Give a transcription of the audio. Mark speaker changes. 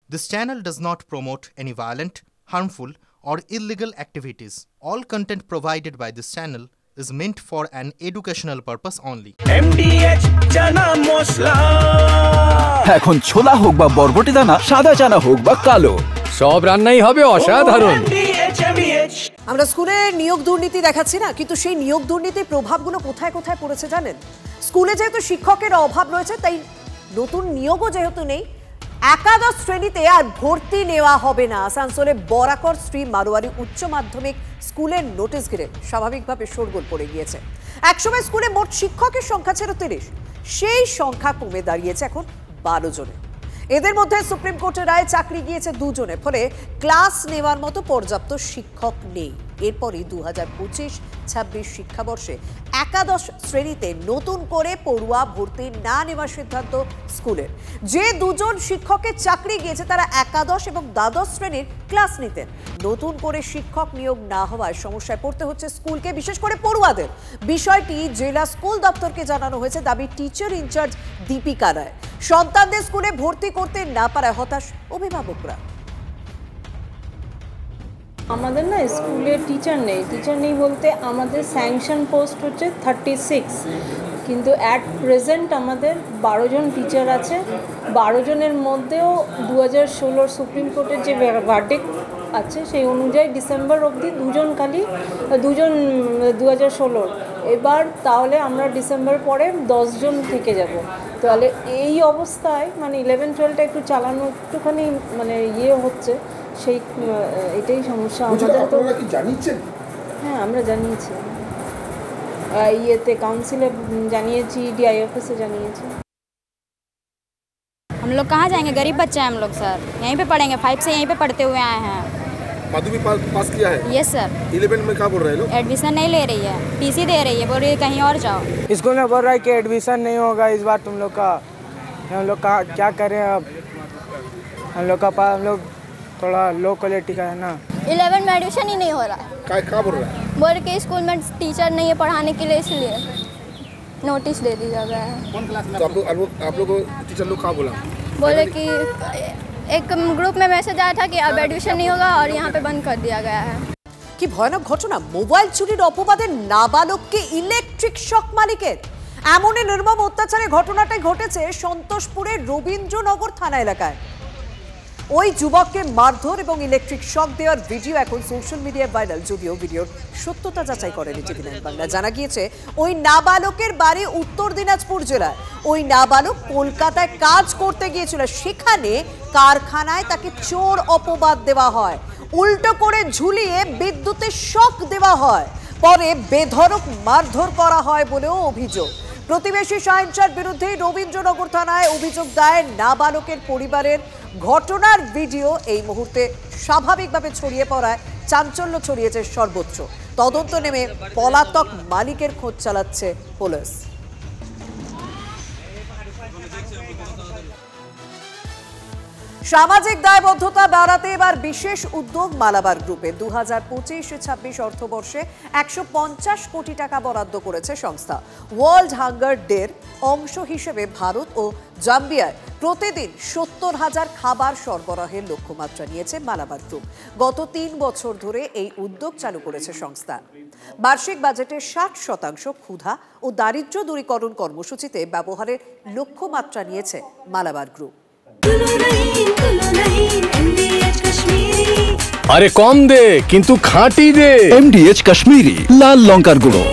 Speaker 1: This channel does not promote any violent, harmful, or illegal activities. All content provided by this channel is meant for an educational purpose only.
Speaker 2: MDH chana mosla
Speaker 3: এখন ছোলা হোক বা বরবটি দানা, সাদা চানা হোক বা কালো,
Speaker 4: সব রান্নাই হবে অসাধারণ।
Speaker 5: আমরা স্কুলে নিয়োগ দুর্নীতি দেখাচ্ছি না, কিন্তু সেই নিয়োগ দুর্নীতির প্রভাবগুলো কোথায় কোথায় পড়েছে জানেন? স্কুলে যেহেতু শিক্ষকের অভাব রয়েছে, তাই নতুন নিয়োগও যেহেতু নেই, একাদশ শ্রেণীতে আর ভর্তি নেওয়া হবে না। আসানসোলে বরাকর শ্রী মারোয়ারি উচ্চ মাধ্যমিক স্কুলের নোটিশ ঘিরে স্বাভাবিকভাবে শোরগোল পড়ে গিয়েছে। একসময় স্কুলে মোট শিক্ষকের সংখ্যা ছিল 30, সেই সংখ্যা কমে দাঁড়িয়েছে এখন 12 জনে। এদের মধ্যে সুপ্রিম কোর্টের রায়ে চাকরি গিয়েছে 2 জনে, ফলে ক্লাস নেওয়ার মতো পর্যাপ্ত শিক্ষক নেই। এরপরই 2025-26 শিক্ষাবর্ষে একাদশ শ্রেণীতে নতুন করে পড়ুয়া ভর্তি না নেওয়ার সিদ্ধান্ত স্কুলের। যে 2 জন শিক্ষকের চাকরি গিয়েছে তারা একাদশ এবং দ্বাদশ শ্রেণীর ক্লাস নিতেন। নতুন করে শিক্ষক নিয়োগ না হওয়ায় সমস্যায় পড়তে হচ্ছে স্কুলকে, বিশেষ করে পড়ুয়াদের। বিষয়টি জেলা স্কুল দপ্তরকে জানানো হয়েছে, দাবি টিচার ইনচার্জ দীপিকা রায়। সন্তানদের স্কুলে ভর্তি করতে না পারায় হতাশ অভিভাবকরা।
Speaker 6: আমাদের না স্কুলে টিচার নেই বলতে আমাদের স্যাংশন পোস্ট হচ্ছে 36, কিন্তু অ্যাট প্রেজেন্ট আমাদের 12 জন টিচার আছে। 12 জনের মধ্যেও 2016 সুপ্রিম কোর্টের যে ভার্ডিক্ট আছে সেই অনুযায়ী ডিসেম্বর অবধি 2 জন 2016। এবার তাহলে আমরা ডিসেম্বর পরে 10 জন থেকে যাব। তাহলে এই অবস্থায় মানে 11-12টা একটু চালানো একটুখানি মানে হচ্ছে, সেই এটাই সমস্যা আমাদের। তো হ্যাঁ, আমরা জানিয়েছি, কাউন্সিলে জানিয়েছি, ডিআই অফিসে জানিয়েছি।
Speaker 7: हम लोग कहाँ जाएंगे? गरीब बच्चे हैं हम लोग सर, यहीं पे पढ़ेंगे। 5 से यहीं पे पढ़ते हुए आए हैं।
Speaker 8: माध्यमिक पास किया है?
Speaker 7: Yes sir.
Speaker 8: 11 में क्या बोल रहे हैं लोग?
Speaker 7: एडमिशन नहीं ले रही है, टीसी दे रही है, बोल रही है कहीं और जाओ।
Speaker 9: स्कूल में बोल रहा है कि एडमिशन नहीं होगा इस बार तुम लोग का। हम लोग का क्या करें अब? हम लोग थोड़ा लो क्वालिटी का है ना।
Speaker 7: 11 में एडमिशन ही नहीं हो रहा है।
Speaker 8: क्या बोल रहा है?
Speaker 7: बोल के स्कूल में टीचर नहीं है पढ़ाने के लिए, इसलिए नोटिस दे दिया गया है।
Speaker 8: तो आप लोग टीचर लोग क्या बोला?
Speaker 7: बोले कि एक ग्रुप में मैसेज आया था कि अब एडमिशन नहीं होगा और यहाँ पे बंद कर दिया गया है।
Speaker 5: কি ভয়ানক ঘটনা! মোবাইল চুরির অপবাদে নাবালককে ইলেকট্রিক শক মালিকের। এমনই নির্মম অত্যাচারের ঘটনাটাই ঘটেছে সন্তোষপুরের রবীন্দ্রনগর থানা এলাকায়। ওই যুবককে মারধর এবং ইলেকট্রিক শক দেওয়ার ভিডিও এখন সোশ্যাল মিডিয়ায় ভাইরাল, যদিও ভিডিওর সত্যতা যাচাই করেনি টিভি9 বাংলা। জানা গিয়েছে ওই নাবালকের বাড়ি উত্তর দিনাজপুর জেলায়। ওই নাবালক কলকাতায় কাজ করতে গিয়েছিল, সেখানে কারখানায় তাকে চোর অপবাদ দেওয়া হয়, উল্টো করে ঝুলিয়ে বিদ্যুতের শক দেওয়া হয়, পরে বেধড়ক মারধর করা হয় বলেও অভিযোগ। প্রতিবেশী শাহিনশার বিরুদ্ধে রবীন্দ্রনগর থানায় অভিযোগ দায়ের নাবালকের পরিবারের। ঘটনার ভিডিও এই মুহূর্তে স্বাভাবিকভাবে ছড়িয়ে পড়ায় চাঞ্চল্য ছড়িয়েছে সর্বত্র। তদন্ত নেমে পলাতক মালিকের খোঁজ চালাচ্ছে পুলিশ। সামাজিক দায়বদ্ধতা বাড়াতে এবার বিশেষ উদ্যোগ মালাবার গ্রুপে। 2025-26 অর্থবর্ষে 150 কোটি টাকা বরাদ্দ করেছে সংস্থা। ওয়ার্ল্ড হাঙ্গার ডের অংশ হিসেবে ভারত ও জাম্বিয়ায় প্রতিদিন 70,000 খাবার সরবরাহের লক্ষ্যমাত্রা নিয়েছে মালাবার গ্রুপ। গত 3 বছর ধরে এই উদ্যোগ চালু করেছে সংস্থা। বার্ষিক বাজেটের 60% ক্ষুধা ও দারিদ্র্য দূরীকরণ কর্মসূচিতে ব্যবহারের লক্ষ্যমাত্রা নিয়েছে মালাবার গ্রুপ।
Speaker 4: আরে কম দে কিন্তু খাঁটি দে।
Speaker 3: MDH কাশ্মীরি লাল লঙ্কার গুঁড়ো।